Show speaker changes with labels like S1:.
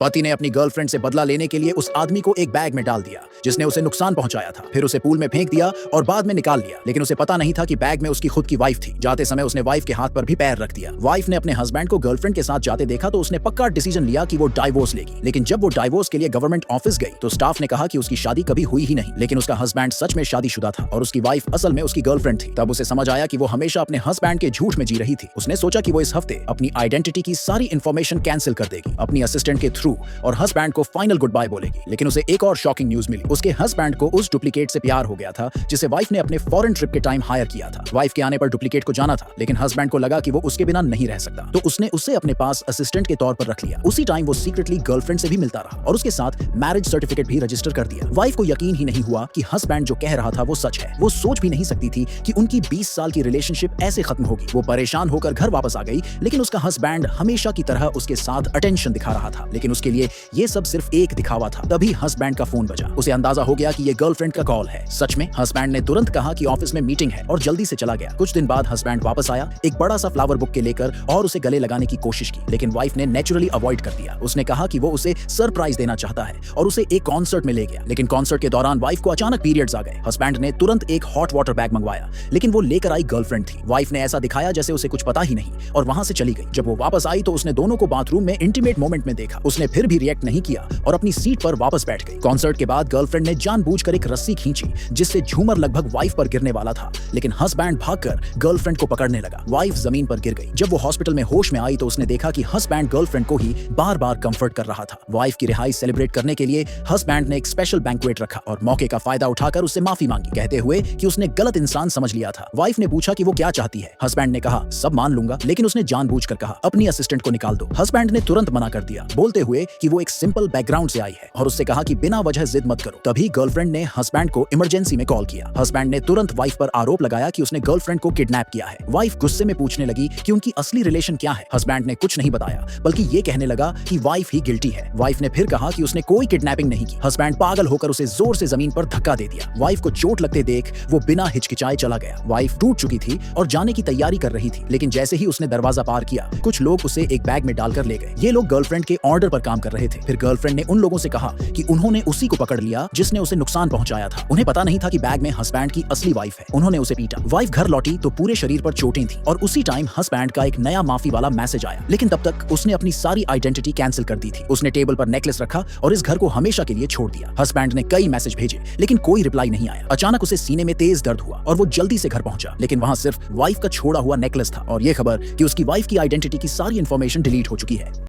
S1: पति ने अपनी गर्लफ्रेंड से बदला लेने के लिए उस आदमी को एक बैग में डाल दिया जिसने उसे नुकसान पहुंचाया था। फिर उसे पूल में फेंक दिया और बाद में निकाल लिया, लेकिन उसे पता नहीं था कि बैग में उसकी खुद की वाइफ थी। जाते समय उसने वाइफ के हाथ पर भी पैर रख दिया। वाइफ ने अपने हस्बैंड को गर्लफ्रेंड के साथ जाते देखा तो उसने पक्का डिसीजन लिया कि वो डाइवोर्स लेगी। लेकिन जब वो डाइवोर्स के लिए गवर्नमेंट ऑफिस गई तो स्टाफ ने कहा कि उसकी शादी कभी हुई ही नहीं, लेकिन उसका हस्बैंड सच में शादीशुदा था और उसकी वाइफ असल में उसकी गर्लफ्रेंड थी। तब उसे समझ आया कि वो हमेशा अपने हस्बैंड के झूठ में जी रही थी। उसने सोचा कि वो इस हफ्ते अपनी आइडेंटिटी की सारी इंफॉर्मेशन कैंसिल कर देगी अपनी असिस्टेंट के थ्रू और हस्बैंड को फाइनल गुड बाय बोलेगी। लेकिन उसे एक और शॉकिंग न्यूज मिली। उसके हस्बैंड को उस डुप्लीकेट से प्यार हो गया था जिसे वाइफ ने अपने फॉरेन ट्रिप के टाइम हायर किया था। वाइफ के आने पर डुप्लीकेट को जाना था, लेकिन हस्बैंड को लगा कि वो उसके बिना नहीं रह सकता, तो उसने उसे अपने पास असिस्टेंट के तौर पर रख लिया। उसी टाइम वो सीक्रेटली गर्लफ्रेंड से भी मिलता रहा और उसके साथ मैरिज सर्टिफिकेट भी रजिस्टर कर दिया। वाइफ को यकीन ही नहीं हुआ कि हस्बैंड जो कह रहा था वो सच है। वो सोच भी नहीं सकती थी कि उनकी 20 साल की रिलेशनशिप ऐसे खत्म होगी। वो परेशान होकर घर वापस आ गई, लेकिन उसका हस्बैंड हमेशा की तरह उसके साथ अटेंशन दिखा रहा था। लेकिन उसके लिए ये सब सिर्फ एक दिखावा था। तभी हस्बैंड का फोन बजा। उसे अंदाजा हो गया कि ये गर्लफ्रेंड का कॉल है। सच में हस्बैंड ने तुरंत कहा कि ऑफिस में मीटिंग है और जल्दी से चला गया। कुछ दिन बाद हस्बैंड वापस आया एक बड़ा सा फ्लावर बुके लेकर और उसे गले लगाने की कोशिश की, लेकिन वाइफ ने नेचुरली अवॉइड कर दिया। उसने कहा कि वो उसे सरप्राइज देना चाहता है और उसे एक कॉन्सर्ट में ले गया। लेकिन कॉन्सर्ट के दौरान वाइफ को अचानक पीरियड्स आ गए। हस्बैंड ने तुरंत एक हॉट वाटर बैग मंगवाया, लेकिन वो लेकर आई गर्लफ्रेंड थी। वाइफ ने ऐसा दिखाया जैसे उसे कुछ पता ही नहीं और वहां से चली गई। जब वो वापस आई तो उसने दोनों को बाथरूम में इंटीमेट मोमेंट में देखा। उसने फिर भी रिएक्ट नहीं किया और अपनी सीट पर वापस बैठ गई। कॉन्सर्ट के बाद गर्लफ्रेंड ने जानबूझकर एक रस्सी खींची जिससे झूमर लगभग वाइफ पर गिरने वाला था, लेकिन हस्बैंड भागकर गर्लफ्रेंड को पकड़ने लगा। वाइफ जमीन पर गिर गई। जब वो हॉस्पिटल में होश में आई तो उसने देखा कि हस्बैंड गर्लफ्रेंड को ही बार-बार कंफर्ट कर रहा था। वाइफ की रिहाई सेलिब्रेट करने के लिए हस्बैंड ने एक स्पेशल बैंक्वेट रखा और मौके का फायदा उठाकर उससे माफी मांगी, कहते हुए कि उसने गलत इंसान समझ लिया था। वाइफ ने पूछा कि वो क्या चाहती है। हस्बैंड ने कहा सब मान लूंगा, लेकिन उसने जानबूझकर कहा अपनी असिस्टेंट को निकाल दो। हस्बैंड ने तुरंत मना कर दिया, बोलते हुए कि वो एक सिंपल बैकग्राउंड से आई है और उससे कहा कि बिना वजह जिद मत करो। तभी गर्लफ्रेंड ने हस्बैंड को इमरजेंसी में कॉल किया। हस्बैंड ने तुरंत वाइफ पर आरोप लगाया कि उसने गर्लफ्रेंड को किडनैप किया है। वाइफ गुस्से में पूछने लगी कि उनकी असली रिलेशन क्या है। हस्बैंड ने कुछ नहीं बताया, बल्कि ये कहने लगा कि वाइफ ही गिल्टी है। वाइफ ने फिर कहा कि उसने कोई किडनैपिंग नहीं की। हस्बैंड पागल होकर उसे जोर से जमीन पर धक्का दे दिया। वाइफ को चोट लगते देख वो बिना हिचकिचाए चला गया। वाइफ टूट चुकी थी और जाने की तैयारी कर रही थी, लेकिन जैसे ही उसने दरवाजा पार किया कुछ लोग उसे एक बैग में डालकर ले गए। ये लोग गर्लफ्रेंड के ऑर्डर पर काम कर रहे थे। फिर गर्लफ्रेंड ने उन लोगों से कहा कि उन्होंने उसी को पकड़ लिया जिसने उसे नुकसान पहुंचाया था। उन्हें पता नहीं था कि बैग में हस्बैंड की असली वाइफ है। उन्होंने उसे पीटा। वाइफ घर लौटी तो पूरे शरीर पर चोटें थी और उसी टाइम हस्बैंड का एक नया माफी वाला मैसेज आया, लेकिन तब तक उसने अपनी सारी आइडेंटिटी कैंसिल कर दी थी। उसने टेबल पर नेकलेस रखा और इस घर को हमेशा के लिए छोड़ दिया। हस्बैंड ने कई मैसेज भेजे, लेकिन कोई रिप्लाई नहीं आया। अचानक उसे सीने में तेज दर्द हुआ और वो जल्दी से घर पहुंचा, लेकिन वहां सिर्फ वाइफ का छोड़ा हुआ नेकलेस था और ये खबर कि उसकी वाइफ की आइडेंटिटी की सारी इंफॉर्मेशन डिलीट हो चुकी है।